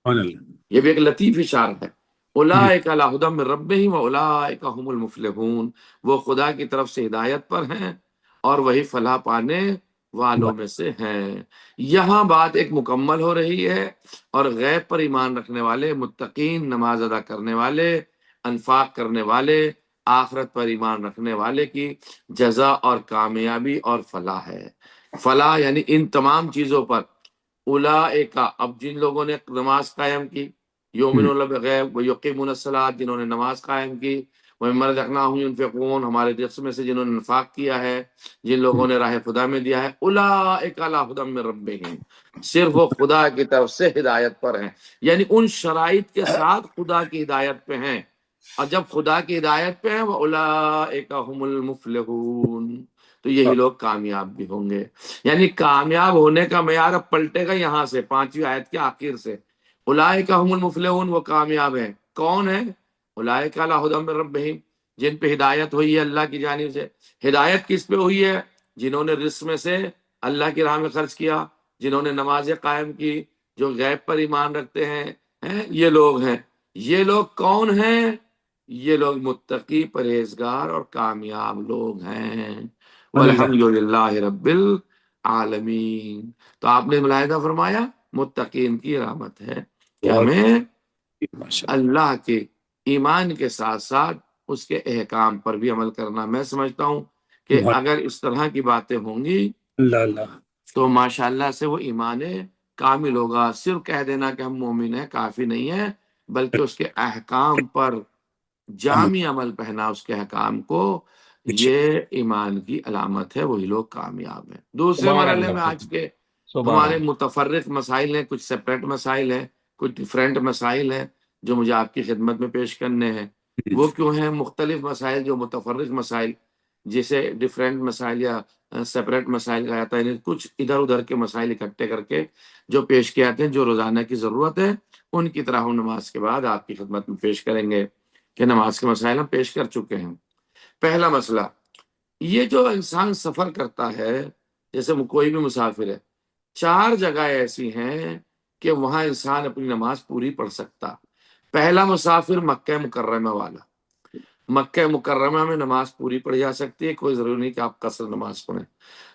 یہ بھی ایک لطیف اشارہ ہے۔ اولئک علی ھدی من ربہم واولئک ھم المفلحون، وہ خدا کی طرف سے ہدایت پر ہیں اور وہی فلاح پانے والوں میں سے ہیں۔ یہاں بات ایک مکمل ہو رہی ہے، اور غیب پر ایمان رکھنے والے، متقین، نماز ادا کرنے والے، انفاق کرنے والے، آخرت پر ایمان رکھنے والے کی جزا اور کامیابی اور فلاح ہے۔ فلاح یعنی ان تمام چیزوں پر اولئک، اب جن لوگوں نے نماز قائم کی، یؤمنون بالغیب ویقیمون الصلاۃ، جنہوں نے نماز قائم کی، ومما رزقناہم ینفقون، ہمارے رزق میں سے جنہوں نے انفاق کیا ہے، جن لوگوں نے راہ خدا میں دیا ہے، اولئک علی ھدی من ربہم، صرف وہ خدا کی طرف سے ہدایت پر ہیں، یعنی ان شرائط کے ساتھ خدا کی ہدایت پہ ہیں، اور جب خدا کی ہدایت پہ ہیں واولئک ھم المفلحون، تو یہی لوگ کامیاب بھی ہوں گے۔ یعنی کامیاب ہونے کا معیار اب پلٹے گا یہاں سے 5ویں آیت کے آخر سے، اولئک ھم المفلحون، وہ کامیاب ہیں۔ کون ہے؟ اولئک علی ھدی من ربہم، جن پہ ہدایت ہوئی ہے اللہ کی جانب سے۔ ہدایت کس پہ ہوئی ہے؟ جنہوں نے رزق میں سے اللہ کی راہ میں خرچ کیا، جنہوں نے نمازیں قائم کی، جو غیب پر ایمان رکھتے ہیں، یہ لوگ ہیں۔ یہ لوگ کون ہیں؟ یہ لوگ متقی، پرہیزگار اور کامیاب لوگ ہیں۔ والحمد للہ رب العالمین۔ تو آپ نے ملاحظہ فرمایا متقین کی علامت ہے کہ ہمیں اللہ کے ایمان کے ساتھ ساتھ اس کے احکام پر بھی عمل کرنا۔ میں سمجھتا ہوں کہ اگر اس طرح کی باتیں ہوں گی تو ماشاءاللہ سے وہ ایمان کامل ہوگا۔ صرف کہہ دینا کہ ہم مومن ہیں کافی نہیں ہے، بلکہ اس کے احکام پر جامع عمل پہنا، اس کے احکام کو، یہ ایمان کی علامت ہے، وہی لوگ کامیاب ہیں۔ دوسرے مرحلے میں آج کے ہمارے متفرق مسائل ہیں، کچھ سیپریٹ مسائل ہیں، کچھ ڈیفرنٹ مسائل ہیں جو مجھے آپ کی خدمت میں پیش کرنے ہیں۔ وہ کیوں ہیں مختلف مسائل؟ جو متفرق مسائل، جسے ڈیفرنٹ مسائل یا سیپریٹ مسائل کہا جاتا ہے، یعنی کچھ ادھر ادھر کے مسائل اکٹھے کر کے جو پیش کیے جاتے ہیں، جو روزانہ کی ضرورت ہے، ان کی طرح ہم نماز کے بعد آپ کی خدمت میں پیش کریں گے کہ نماز کے مسائل ہم پیش کر چکے ہیں۔ پہلا مسئلہ، یہ جو انسان سفر کرتا ہے، جیسے کوئی بھی مسافر ہے، 4 جگہ ایسی ہیں کہ وہاں انسان اپنی نماز پوری پڑھ سکتا۔ پہلا مسافر مکہ مکرمہ والا، مکہ مکرمہ میں نماز پوری پڑھی جا سکتی ہے، کوئی ضروری نہیں کہ آپ قصر نماز پڑھیں۔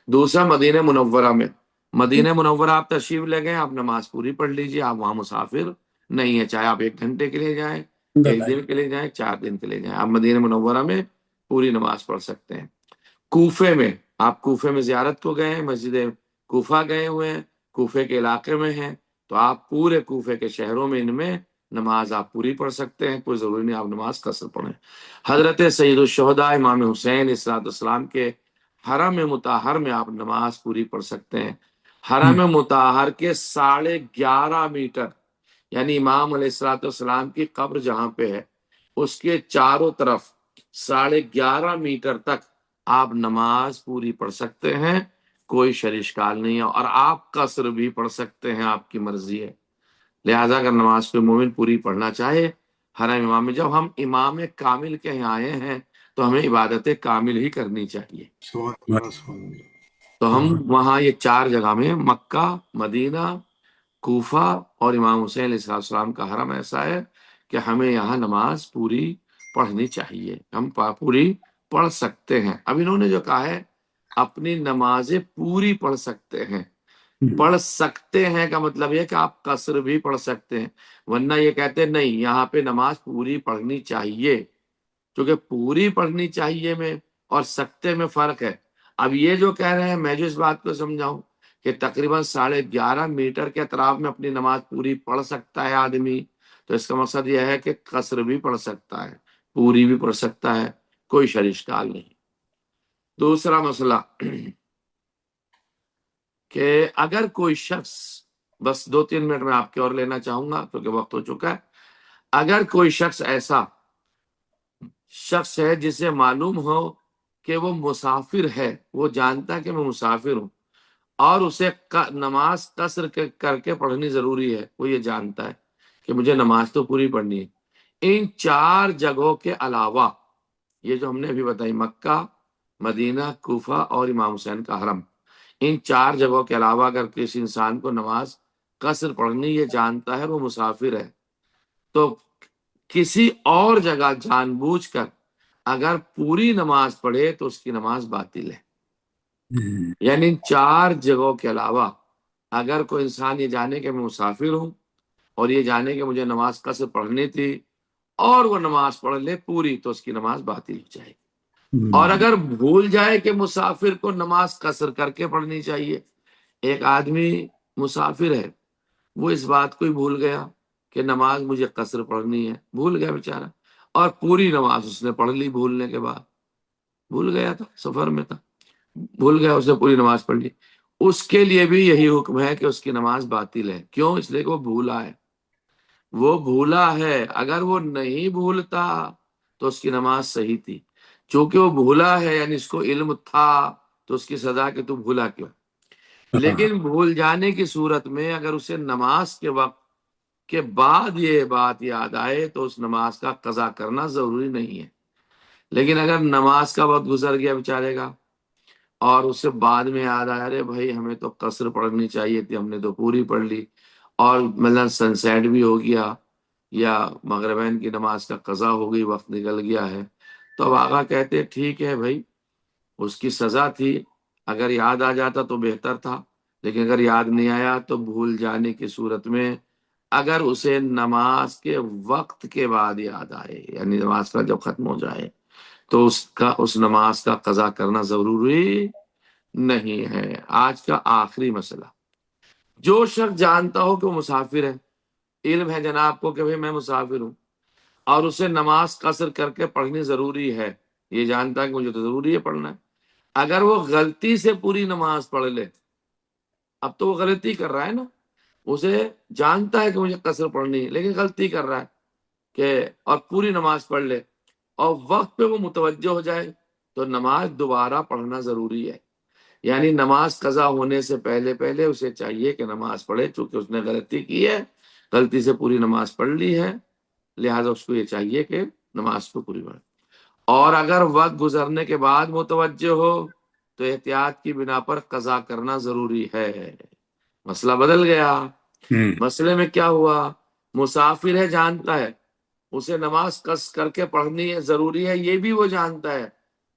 دوسرا مدینہ منورہ میں، مدینہ منورہ آپ تشریف لے گئے، آپ نماز پوری پڑھ لیجئے، آپ وہاں مسافر نہیں ہے، چاہے آپ 1 گھنٹے کے لیے جائیں، 1 دن کے لیے جائیں، 4 دن کے لیے جائیں، آپ مدینہ منورہ میں پوری نماز پڑھ سکتے ہیں۔ کوفے میں، آپ کوفے میں زیارت کو گئے ہیں، مسجد کوفہ گئے ہوئے ہیں، کوفے کے علاقے میں ہیں، تو آپ پورے کوفے کے شہروں میں ان میں نماز آپ پوری پڑھ سکتے ہیں، کوئی ضروری نہیں آپ نماز قصر پڑھیں۔ حضرت سید الشہداء امام حسین علیہ السلام کے حرم مطہر میں آپ نماز پوری پڑھ سکتے ہیں۔ حرم مطہر کے 11.5 میٹر، یعنی امام علیہ السلام کی قبر جہاں پہ ہے، اس کے چاروں طرف 11.5 میٹر تک آپ نماز پوری پڑھ سکتے ہیں، کوئی شرشکال نہیں ہے، اور آپ قصر بھی پڑھ سکتے ہیں، آپ کی مرضی ہے۔ لہٰذا اگر نماز کوئی مومن پوری پڑھنا چاہے حرم امام میں، جب ہم امام کامل کے یہاں آئے ہیں تو ہمیں عبادت کامل ہی کرنی چاہیے۔ سبحان اللہ، سبحان اللہ۔ تو ہم وہاں یہ 4 جگہ میں، مکہ، مدینہ، کوفہ اور امام حسین علیہ السلام کا حرم ایسا ہے کہ ہمیں یہاں نماز پوری پڑھنی چاہیے، ہم پوری پڑھ سکتے ہیں۔ اب انہوں نے جو کہا ہے اپنی نمازیں پوری پڑھ سکتے ہیں، پڑھ سکتے ہیں کا مطلب یہ کہ آپ قصر بھی پڑھ سکتے ہیں، ورنہ یہ کہتے ہیں نہیں یہاں پہ نماز پوری پڑھنی چاہیے، کیونکہ پوری پڑھنی چاہیے میں اور سکتے میں فرق ہے۔ اب یہ جو کہہ رہے ہیں، میں جو اس بات کو سمجھاؤں کہ تقریباً 11.5 میٹر کے اطراف میں اپنی نماز پوری پڑھ سکتا ہے آدمی، تو اس کا مقصد یہ ہے کہ قصر بھی پڑھ سکتا ہے، پوری بھی پڑھ سکتا ہے، کوئی شرشکال نہیں۔ دوسرا مسئلہ کہ اگر کوئی شخص، بس 2-3 منٹ میں آپ کی اور لینا چاہوں گا کیونکہ وقت ہو چکا ہے، اگر کوئی شخص ایسا شخص ہے جسے معلوم ہو کہ وہ مسافر ہے، وہ جانتا ہے کہ میں مسافر ہوں، اور اسے نماز قصر کر کے پڑھنی ضروری ہے، وہ یہ جانتا ہے کہ مجھے نماز تو پوری پڑھنی ہے، ان 4 جگہوں کے علاوہ، یہ جو ہم نے ابھی بتائی، مکہ، مدینہ، کوفہ اور امام حسین کا حرم، ان 4 جگہوں کے علاوہ اگر کسی انسان کو نماز قصر پڑھنی یہ جانتا ہے، وہ مسافر ہے، تو کسی اور جگہ جان بوجھ کر اگر پوری نماز پڑھے تو اس کی نماز باطل ہے. یعنی ان 4 جگہوں کے علاوہ اگر کوئی انسان یہ جانے کہ میں مسافر ہوں اور یہ جانے کہ مجھے نماز قصر پڑھنی تھی اور وہ نماز پڑھ لے پوری تو اس کی نماز باطل ہو جائے گی. اور اگر بھول جائے کہ مسافر کو نماز قصر کر کے پڑھنی چاہیے، ایک آدمی مسافر ہے، وہ اس بات کو ہی بھول گیا کہ نماز مجھے قصر پڑھنی ہے، بھول گیا بیچارہ، اور پوری نماز اس نے پڑھ لی. بھولنے کے بعد بھول گیا تھا، سفر میں تھا، بھول گیا، اس نے پوری نماز پڑھ لی. اس کے لیے بھی یہی حکم ہے کہ اس کی نماز باطل ہے. کیوں؟ اس لیے کہ وہ بھولا ہے. وہ بھولا ہے، اگر وہ نہیں بھولتا تو اس کی نماز صحیح تھی. چونکہ وہ بھولا ہے یعنی اس کو علم تھا تو اس کی سزا کہ تو بھولا کیوں. لیکن بھول جانے کی صورت میں اگر اسے نماز کے وقت کے بعد یہ بات یاد آئے تو اس نماز کا قضا کرنا ضروری نہیں ہے. لیکن اگر نماز کا وقت گزر گیا بیچارے کا اور اسے بعد میں یاد آیا، ارے بھائی ہمیں تو قصر پڑھنی چاہیے تھی، ہم نے تو پوری پڑھ لی، اور مطلب سن سیٹ بھی ہو گیا یا مغربین کی نماز کا قضا ہو گئی، وقت نکل گیا ہے، تو اب آقا کہتے ٹھیک ہے بھائی، اس کی سزا تھی، اگر یاد آ جاتا تو بہتر تھا، لیکن اگر یاد نہیں آیا تو بھول جانے کی صورت میں اگر اسے نماز کے وقت کے بعد یاد آئے، یعنی نماز کا جب ختم ہو جائے، تو اس نماز کا قضا کرنا ضروری نہیں ہے. آج کا آخری مسئلہ، جو شخص جانتا ہو کہ وہ مسافر ہے، علم ہے جناب کو کہ بھئی میں مسافر ہوں، اور اسے نماز قصر کر کے پڑھنی ضروری ہے، یہ جانتا ہے کہ مجھے تو ضروری ہے پڑھنا ہے، اگر وہ غلطی سے پوری نماز پڑھ لے، اب تو وہ غلطی کر رہا ہے نا، اسے جانتا ہے کہ مجھے قصر پڑھنی ہے لیکن غلطی کر رہا ہے کہ اور پوری نماز پڑھ لے اور وقت پہ وہ متوجہ ہو جائے تو نماز دوبارہ پڑھنا ضروری ہے. یعنی نماز قضا ہونے سے پہلے اسے چاہیے کہ نماز پڑھے، چونکہ اس نے غلطی کی ہے، غلطی سے پوری نماز پڑھ لی ہے، لہٰذا اس کو یہ چاہیے کہ نماز کو پوری پڑھے. اور اگر وقت گزرنے کے بعد متوجہ ہو تو احتیاط کی بنا پر قضا کرنا ضروری ہے. مسئلہ بدل گیا. مسئلے میں کیا ہوا؟ مسافر ہے، جانتا ہے اسے نماز قصر کر کے پڑھنی ہے، ضروری ہے، یہ بھی وہ جانتا ہے،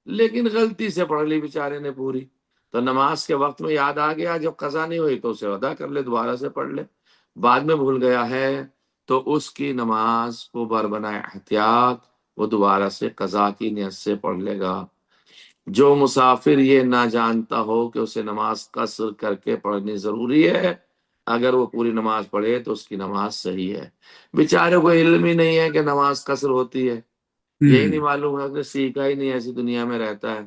لیکن غلطی سے پڑھ لی بیچارے نے پوری، تو نماز کے وقت میں یاد آ گیا، جب قضا نہیں ہوئی تو اسے ادا کر لے، دوبارہ سے پڑھ لے. بعد میں بھول گیا ہے تو اس کی نماز کو بربنائے احتیاط وہ دوبارہ سے قضا کی نیت سے پڑھ لے گا. جو مسافر یہ نہ جانتا ہو کہ اسے نماز قصر کر کے پڑھنی ضروری ہے، اگر وہ پوری نماز پڑھے تو اس کی نماز صحیح ہے. بیچارے کو علم ہی نہیں ہے کہ نماز قصر ہوتی ہے، یہی نہیں معلوم ہے، اس نے سیکھا ہی نہیں، ایسی دنیا میں رہتا ہے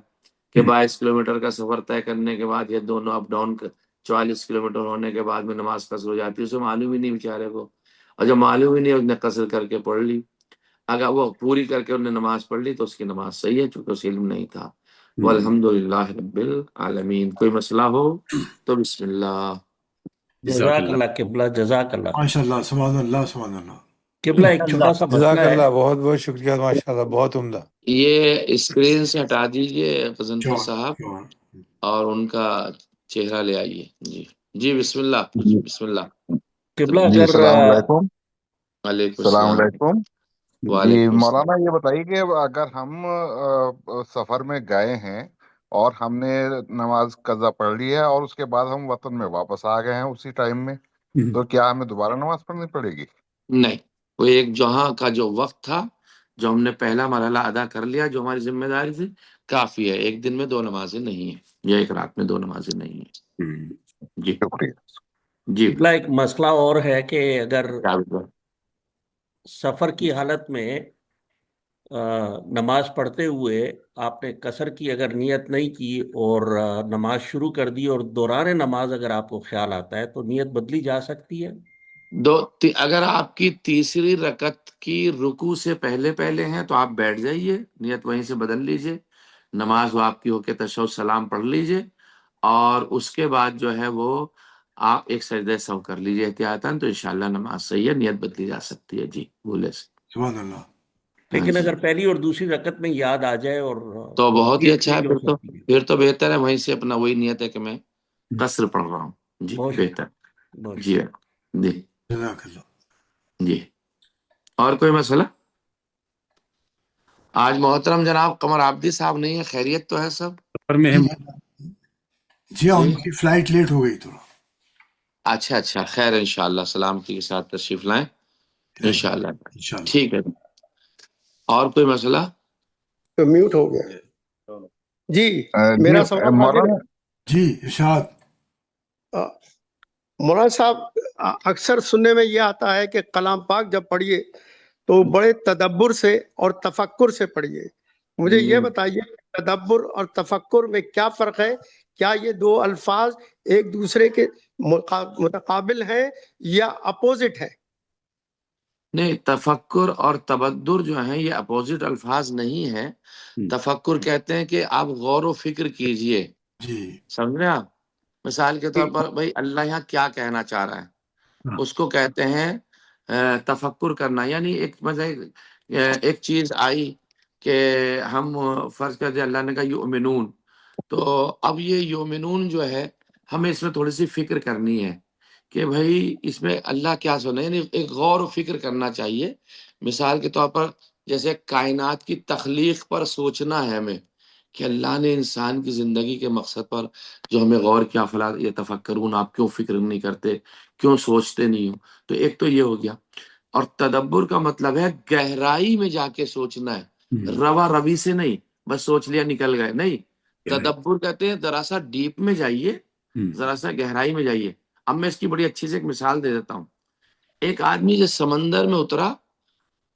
کہ 22 کلومیٹر کا سفر طے کرنے کے بعد یہ دونوں اپ ڈاؤن 44 کلومیٹر ہونے کے بعد میں نماز قصر ہو جاتی ہے، اسے معلوم ہی نہیں بیچارے کو، اور جب معلوم ہی نہیں اس نے قصر کر کے پڑھ لی، اگر وہ پوری کر کے انہوں نے نماز پڑھ لی تو اس کی نماز صحیح ہے، چونکہ اسے علم نہیں تھا. والحمدللہ رب العالمین. کوئی مسئلہ ہو تو بسم اللہ. جزاک اللہ قبلہ، جزاک اللہ ماشاء اللہ، سبحان اللہ، سبحان اللہ. قبلہ. ایک چھوٹا سا جزاک مسئلہ ہے. اللہ، بہت بہت شکریہ، ماشاء اللہ، بہت عمدہ. یہ اسکرین سے ہٹا دیجئے غزنفر جوان صاحب جوان. اور ان کا چہرہ لے آئیے. جی بسم اللہ، بسم اللہ. قبلہ جی اگر السلام علیکم. وعلیکم السلام السلام. علیکم. جی وعلیکم السلام. مولانا یہ بتائیے کہ اگر ہم سفر میں گئے ہیں اور ہم نے نماز قضا پڑھ لی ہے اور اس کے بعد ہم وطن میں واپس آ گئے ہیں اسی ٹائم میں، تو کیا ہمیں دوبارہ نماز پڑھنی پڑے گی؟ نہیں، وہ ایک جہاں کا جو وقت تھا، جو ہم نے پہلا مرحلہ ادا کر لیا، جو ہماری ذمہ داری تھی، کافی ہے. ایک دن میں 2 نمازیں نہیں ہیں، یا ایک رات میں 2 نمازیں نہیں ہیں. جی شکریہ. جی. قبلہ ایک مسئلہ اور ہے کہ اگر کیا بتائیں؟ سفر کی حالت میں نماز پڑھتے ہوئے آپ نے قصر کی اگر نیت نہیں کی اور نماز شروع کر دی اور دوران نماز اگر آپ کو خیال آتا ہے تو نیت بدلی جا سکتی ہے؟ اگر آپ کی تیسری رکعت کی رکوع سے پہلے ہیں تو آپ بیٹھ جائیے، نیت وہیں سے بدل لیجئے، نماز وہ آپ کی ہو کے تشہد سلام پڑھ لیجئے، اور اس کے بعد جو ہے وہ آپ ایک سجدہ سہو کر لیجئے احتیاطاً، تو انشاءاللہ نماز صحیح ہے، نیت بدلی جا سکتی ہے. جی بھولے سے. سبحان اللہ. لیکن جی. اگر پہلی اور دوسری رکعت میں یاد آ جائے اور تو بہت ہی نیت اچھا ہے، چینج ہو سکتی ہے. پھر تو بہتر ہے وہیں سے اپنا وہی نیت ہے کہ میں قصر پڑھ رہا ہوں. جی بہت بہتر. بہت جی جی جزاک اللہ. جی. اور کوئی مسئلہ؟ آج محترم جناب قمر عابدی صاحب نہیں ہے، خیریت تو ہے سب؟ سفر میں جی ہے۔ جی ہاں، جی ان کی فلائٹ لیٹ ہو گئی تھوڑا. اچھا اچھا، خیر انشاءاللہ سلامتی کے ساتھ تشریف لائیں انشاءاللہ. انشاءاللہ. ٹھیک ہے، اور کوئی مسئلہ؟ تو میوٹ ہو گیا. جی جی میرا سوال حاضر مولانا، ہے. جی ارشاد. مولانا صاحب اکثر سننے میں یہ آتا ہے کہ کلام پاک جب پڑھیے تو بڑے تدبر سے اور تفکر سے پڑھیے. مجھے یہ بتائیے تدبر اور تفکر میں کیا فرق ہے؟ کیا یہ دو الفاظ ایک دوسرے کے متقابل ہیں یا اپوزٹ ہیں؟ نہیں، تفکر اور تبدر جو ہیں یہ اپوزٹ الفاظ نہیں ہیں. تفکر کہتے ہیں کہ آپ غور و فکر کیجئے. جی سمجھ رہے آپ؟ مثال کے طور پر بھائی اللہ یہاں کیا کہنا چاہ رہا ہے، اس کو کہتے ہیں تفکر کرنا. یعنی ایک چیز آئی کہ ہم فرض کر دیں اللہ نے کہا یؤمنون، تو اب یہ یؤمنون جو ہے ہمیں اس میں تھوڑی سی فکر کرنی ہے کہ بھائی اس میں اللہ کیا سنا، یعنی ایک غور و فکر کرنا چاہیے. مثال کے طور پر جیسے کائنات کی تخلیق پر سوچنا ہے ہمیں کہ اللہ نے انسان کی زندگی کے مقصد پر جو ہمیں غور کیا، فلا یہ تفکرون، آپ کیوں فکر نہیں کرتے، کیوں سوچتے نہیں ہو. تو ایک تو یہ ہو گیا. اور تدبر کا مطلب ہے گہرائی میں جا کے سوچنا ہے، روا روی سے نہیں بس سوچ لیا نکل گئے نہیں. تدبر کہتے ہیں ذرا سا ڈیپ میں جائیے، ذرا سا گہرائی میں جائیے. اب میں اس کی بڑی اچھی سے ایک مثال دے دیتا ہوں. ایک آدمی جو سمندر میں اترا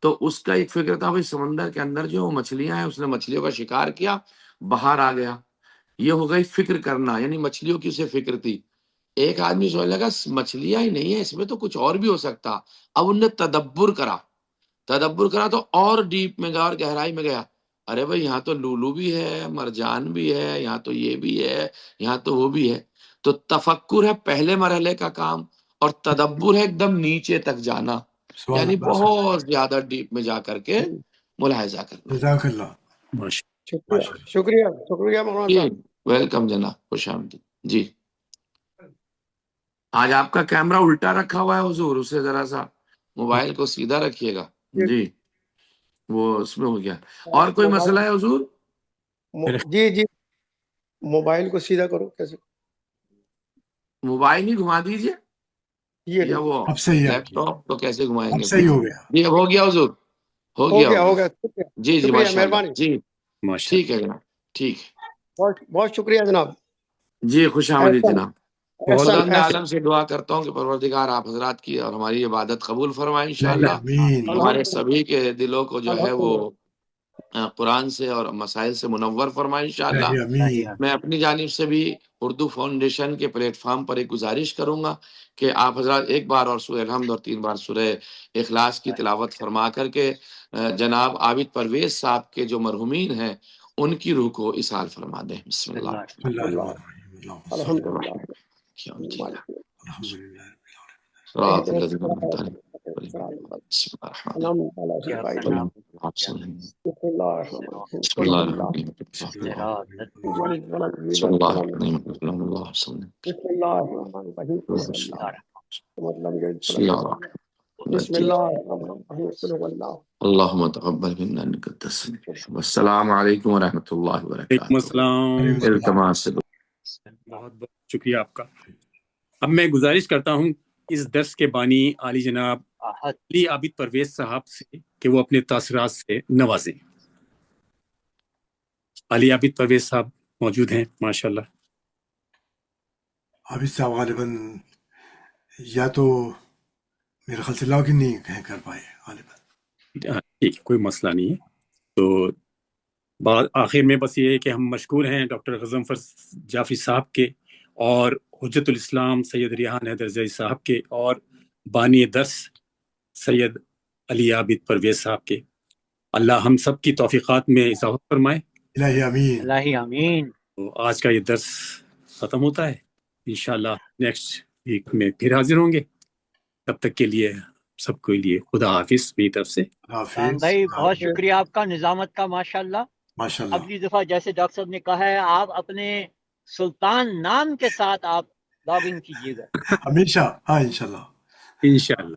تو اس کا ایک فکر تھا بھائی سمندر کے اندر جو مچھلیاں ہیں، اس نے مچھلیوں کا شکار کیا، باہر آ گیا. یہ ہو گئی فکر کرنا، یعنی مچھلیوں کی اسے فکر تھی. ایک آدمی سوچنے لگا مچھلیاں ہی نہیں ہیں، اس میں تو کچھ اور بھی ہو سکتا. اب ان نے تدبر کرا تو اور ڈیپ میں گیا اور گہرائی میں گیا. ارے بھائی یہاں تو لولو بھی ہے، مرجان بھی ہے، یہاں تو یہ بھی ہے، یہاں تو وہ بھی ہے. تو تفکر ہے پہلے مرحلے کا کام، اور تدبر ہے ایک دم نیچے تک جانا، سبحان یعنی اللہ. بہت زیادہ ڈیپ میں جا کر کے ملاحظہ کرنا. جزاک اللہ. شکریہ شکریہ شکریہ مولانا جی صاحب. ویلکم جناب، خوش آمدید. جی آج آپ کا کیمرہ الٹا رکھا ہوا ہے حضور، اسے ذرا سا موبائل کو سیدھا رکھیے گا. جی وہ اس میں ہو گیا. اور کوئی مسئلہ ہے حضور؟ جی جی موبائل کو سیدھا کرو. کیسے؟ موبائل ہی گھما دیجئے، یہ یا وہ اب صحیح ہے، لیپ ٹاپ تو کیسے گھمائیں اب گے؟ صحیح ہو گیا. جی اب ہو گیا حضور، ہو ہو گیا گیا ہو گیا. شکریہ جی جی شکریہ ماشاء اللہ. مہربانی. جی ٹھیک ہے جناب، ٹھیک ہے. بہت بہت شکریہ جناب. جی خوش آمدید احسن جناب. احسن خداوند احسن. عالم سے دعا کرتا ہوں کہ پروردگار آپ حضرات کی اور ہماری عبادت قبول فرمائے انشاءاللہ. آمین. ہمارے الحمدللہ سبھی کے دلوں کو جو ہے وہ الحمدللہ. قرآن سے اور مسائل سے منور فرمائے انشاءاللہ. آمین. میں اپنی جانب سے بھی اردو فاؤنڈیشن کے پلیٹ فارم پر ایک گزارش کروں گا کہ آپ حضرات ایک بار اور سورہ الحمد اور 3 بار سورہ اخلاص کی تلاوت فرما کر کے جناب عابد پرویز صاحب کے جو مرحومین ہیں ان کی روح کو اصال فرما دیں. بسم اللہ بسم اللہ الرحمن الرحیم. اللہم صل الحمدللہ. الحمدللہ. صراط الذین انعمت علیہم. بسم اللہ الرحمن الرحیم. بسم الله الرحمن الرحيم. بسم الله الرحمن الرحيم. الله صل بسم الله الرحمن الرحيم. بسم الله الرحمن بسم الله الرحمن الرحيم. قل هو الله. اللهم تقبل منا انك انت السميع العليم. والسلام علیکم ورحمۃ اللہ وعلیکم وبرکاتہ. السلام. التماس سے بہت بہت شکریہ آپ کا. اب میں گزارش کرتا ہوں اس درس کے بانی عالی جناب علی عابد پرویز صاحب سے کہ وہ اپنے تاثرات سے نوازیں. علی عابد پرویز صاحب موجود ہیں ماشاءاللہ. عابد صاحب غالباً یا تو میرے خیال سے لاگ ان نہیں کر پائے غالباً. ٹھیک، کوئی مسئلہ نہیں ہے. تو آخر میں بس یہ ہے کہ ہم مشکور ہیں ڈاکٹر غضنفر جعفری صاحب کے اور حجت الاسلام سید ریحان حیدر زئی صاحب کے اور بانی درس سید علی عابد پرویز صاحب کے. اللہ ہم سب کی توفیقات میں اضافہ فرمائے. الہی آمین. الہی آمین. تو آج کا یہ درس ختم ہوتا ہے. انشاءاللہ نیکسٹ ویک میں پھر حاضر ہوں گے. تب تک کے لیے سب کے لیے خدا حافظ میری طرف سے. حافظ. بھائی بہت شکریہ آپ کا نظامت کا ماشاءاللہ. ماشاءاللہ. اگلی دفعہ جیسے ڈاکٹر صاحب نے کہا ہے آپ اپنے سلطان نام کے ساتھ آپ لاگ ان کیجیے گا ہمیشہ. ہاں انشاءاللہ. انشاءاللہ